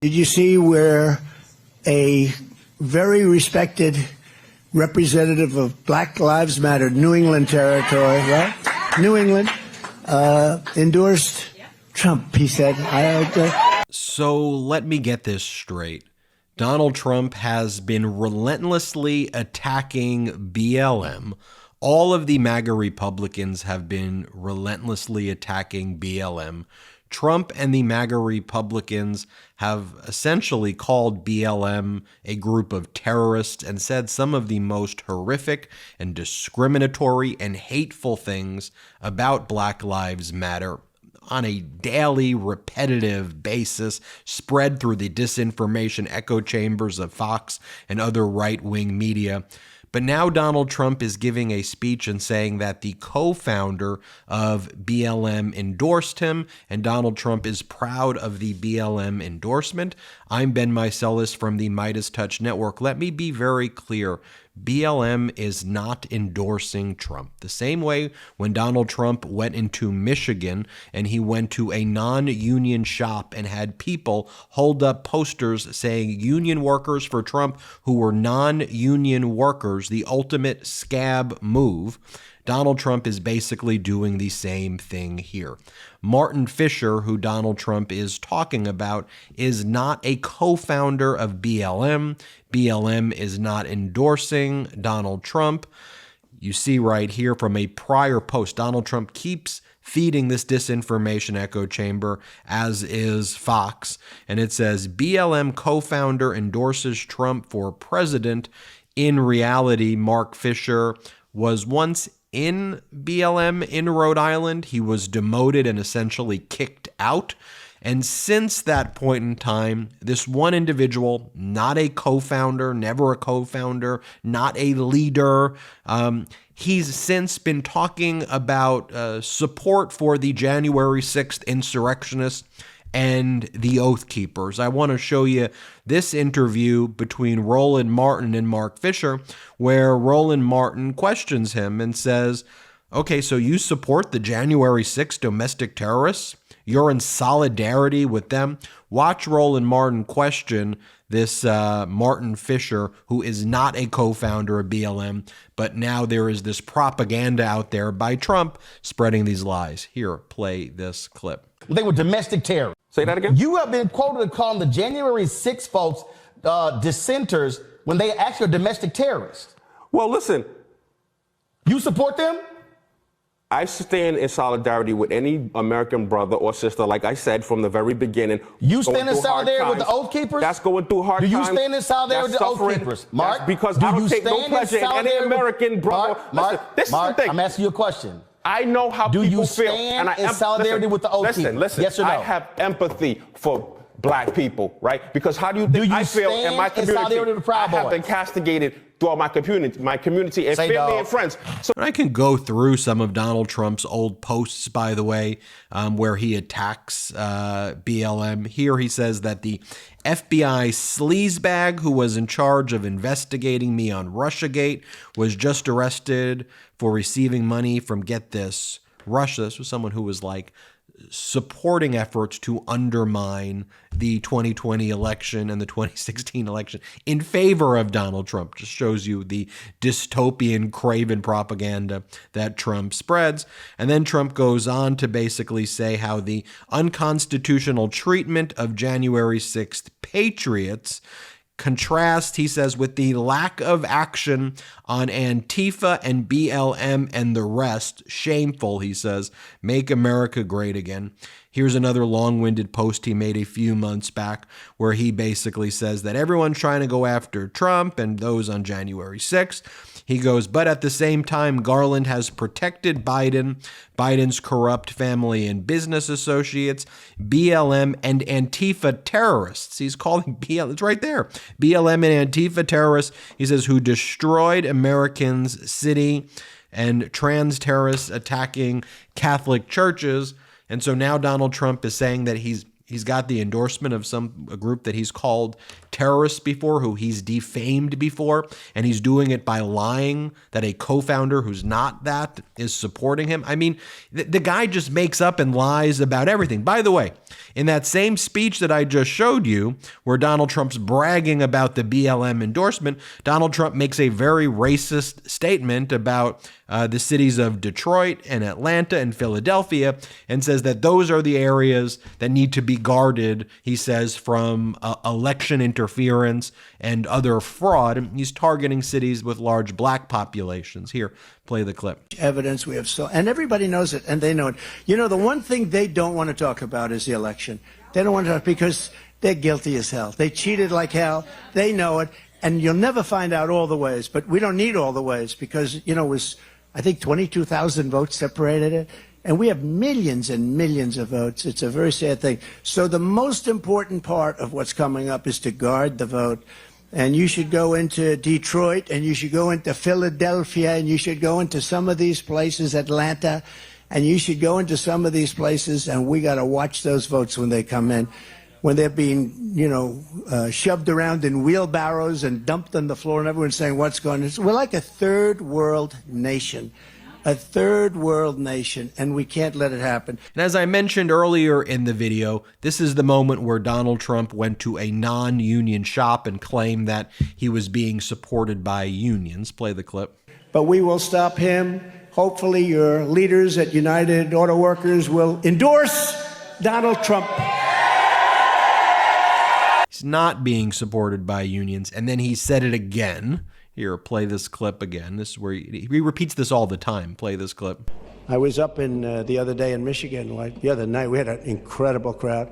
Did you see where a very respected representative of Black Lives Matter, New England territory, right? New England, endorsed Trump, he said. So let me get this straight. Donald Trump has been relentlessly attacking BLM. All of the MAGA Republicans have been relentlessly attacking BLM. Trump and the MAGA Republicans have essentially called BLM a group of terrorists and said some of the most horrific and discriminatory and hateful things about Black Lives Matter on a daily, repetitive basis, spread through the disinformation echo chambers of Fox and other right-wing media. But now Donald Trump is giving a speech and saying that the co-founder of BLM endorsed him, and Donald Trump is proud of the BLM endorsement. I'm Ben Meiselas from the MeidasTouch Network. Let me be very clear. BLM is not endorsing Trump. The same way when Donald Trump went into Michigan and he went to a non-union shop and had people hold up posters saying union workers for Trump who were non-union workers, the ultimate scab move. Donald Trump is basically doing the same thing here. Martin Fisher, who Donald Trump is talking about, is not a co-founder of BLM. BLM is not endorsing Donald Trump. You see right here from a prior post, Donald Trump keeps feeding this disinformation echo chamber, as is Fox. And it says, BLM co-founder endorses Trump for president. In reality, Mark Fisher was once in BLM in Rhode Island. He was demoted and essentially kicked out. And since that point in time, this one individual, not a co-founder, never a co-founder, not a leader, he's since been talking about support for the January 6th insurrectionists and the Oath Keepers. I want to show you this interview between Roland Martin and Mark Fisher, where Roland Martin questions him and says, okay, so you support the January 6th domestic terrorists? You're in solidarity with them? Watch Roland Martin question this Martin Fisher, who is not a co-founder of BLM, but now there is this propaganda out there by Trump spreading these lies. Here, play this clip. They were domestic terrorists. Say that again? You have been quoted calling the January 6 folks dissenters when they actually are domestic terrorists. Well, listen. You support them? I stand in solidarity with any American brother or sister, like I said from the very beginning. You stand in solidarity with the Oath Keepers? That's going through hard times. Do you stand in solidarity with the Oath Keepers? Mark, that's because I don't take no pleasure in any American brother. Mark, this is the thing. I'm asking you a question. I know how people feel. Do you stand in solidarity with the Oath Keepers? Listen, yes or no? I have empathy for Black people, right? Because how do you think I feel in my community? I have been castigated throughout my community and family and friends. So I can go through some of Donald Trump's old posts, by the way, where he attacks BLM. Here he says that the FBI sleazebag who was in charge of investigating me on Russiagate was just arrested for receiving money from, get this, Russia. This was someone who was like supporting efforts to undermine the 2020 election and the 2016 election in favor of Donald Trump. Just shows you the dystopian, craven propaganda that Trump spreads. And then Trump goes on to basically say how the unconstitutional treatment of January 6th patriots contrast, he says, with the lack of action on Antifa and BLM and the rest. Shameful, he says. Make America great again. Here's another long-winded post he made a few months back where he basically says that everyone's trying to go after Trump and those on January 6th. He goes, but at the same time, Garland has protected Biden's corrupt family and business associates, BLM and Antifa terrorists. He's calling BLM, it's right there, BLM and Antifa terrorists, he says, who destroyed Americans' city, and trans terrorists attacking Catholic churches. And so now Donald Trump is saying that he's He's got the endorsement of a group that he's called terrorists before, who he's defamed before, and he's doing it by lying that a co-founder who's not that is supporting him. I mean, the guy just makes up and lies about everything. By the way, in that same speech that I just showed you, where Donald Trump's bragging about the BLM endorsement, Donald Trump makes a very racist statement about the cities of Detroit and Atlanta and Philadelphia, and says that those are the areas that need to be guarded, he says, from election interference and other fraud. And he's targeting cities with large black populations. Here, play the clip. Evidence we have and everybody knows it, and they know it. You know, the one thing they don't want to talk about is the election. They don't want to talk because they're guilty as hell. They cheated like hell. They know it, and you'll never find out all the ways. But we don't need all the ways because, you know, it was, I think, 22,000 votes separated it. And we have millions and millions of votes. It's a very sad thing. So the most important part of what's coming up is to guard the vote. And you should go into Detroit, and you should go into Philadelphia, and you should go into some of these places, Atlanta, and you should go into some of these places, and we got to watch those votes when they come in, when they're being, you know, shoved around in wheelbarrows and dumped on the floor, and everyone's saying, what's going on? We're like a third world nation. A third world nation, and we can't let it happen. And as I mentioned earlier in the video, this is the moment where Donald Trump went to a non-union shop and claimed that he was being supported by unions. Play the clip. But we will stop him. Hopefully your leaders at United Auto Workers will endorse Donald Trump. He's not being supported by unions, and then he said it again. Here, play this clip again. This is where he repeats this all the time. Play this clip. I was up in the other day in Michigan, like the other night. We had an incredible crowd,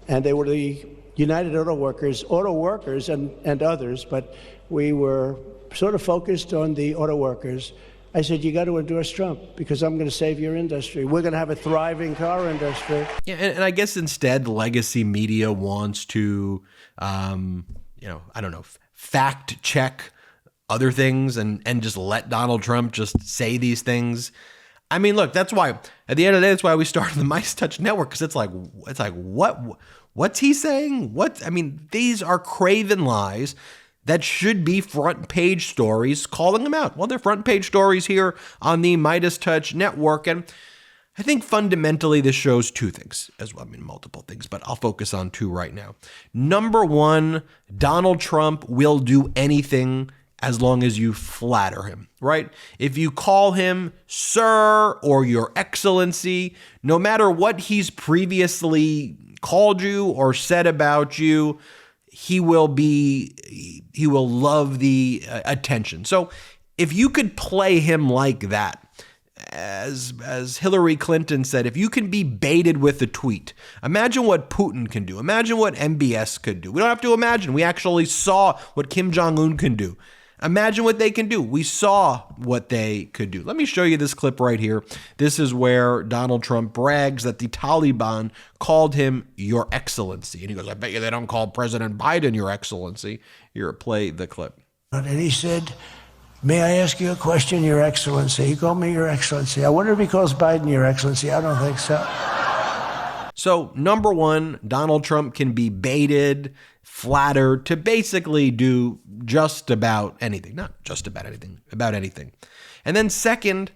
and they were the United Auto Workers and others, but we were sort of focused on the auto workers. I said, you got to endorse Trump because I'm going to save your industry. We're going to have a thriving car industry. Yeah, and I guess instead, legacy media wants to, fact check other things and just let Donald Trump just say these things. I mean, look, that's why at the end of the day, that's why we started the MeidasTouch network, because it's like what's he saying? These are craven lies that should be front page stories calling them out. Well, they're front page stories here on the MeidasTouch network, and I think fundamentally this shows two things as well. I mean, multiple things, but I'll focus on two right now. Number one, Donald Trump will do anything as long as you flatter him, right? If you call him sir or your excellency, no matter what he's previously called you or said about you, he will love the attention. So if you could play him like that, as Hillary Clinton said, if you can be baited with a tweet, imagine what Putin can do. Imagine what MBS could do. We don't have to imagine. We actually saw what Kim Jong-un can do. Imagine what they can do. We saw what they could do. Let me show you this clip right here. This is where Donald Trump brags that the Taliban called him Your Excellency. And he goes, I bet you they don't call President Biden Your Excellency. Here, play the clip. And he said, may I ask you a question, Your Excellency? He called me Your Excellency. I wonder if he calls Biden Your Excellency. I don't think so. So, number one, Donald Trump can be baited, flattered to basically do just about anything. Not just about anything, about anything. And then second,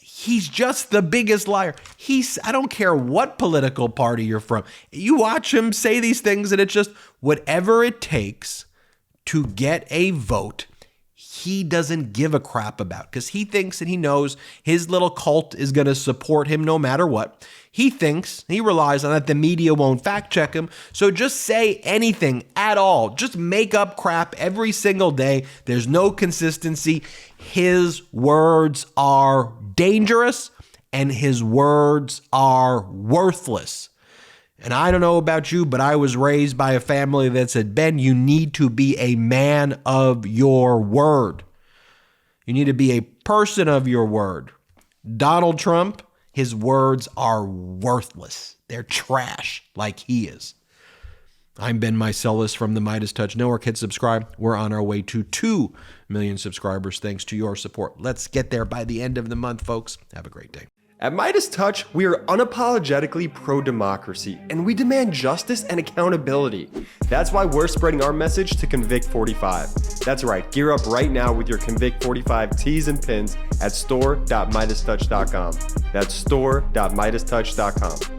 he's just the biggest liar. I don't care what political party you're from. You watch him say these things and it's just whatever it takes to get a vote, he doesn't give a crap about, because he thinks and he knows his little cult is going to support him no matter what. He relies on that the media won't fact check him. So just say anything at all. Just make up crap every single day. There's no consistency. His words are dangerous and his words are worthless. And I don't know about you, but I was raised by a family that said, Ben, you need to be a man of your word. You need to be a person of your word. Donald Trump, his words are worthless. They're trash, like he is. I'm Ben Meiselas from the MeidasTouch Network. Hit subscribe. We're on our way to 2 million subscribers thanks to your support. Let's get there by the end of the month, folks. Have a great day. At MeidasTouch, we are unapologetically pro-democracy, and we demand justice and accountability. That's why we're spreading our message to Convict 45. That's right, gear up right now with your Convict 45 tees and pins at store.meidastouch.com. That's store.meidastouch.com.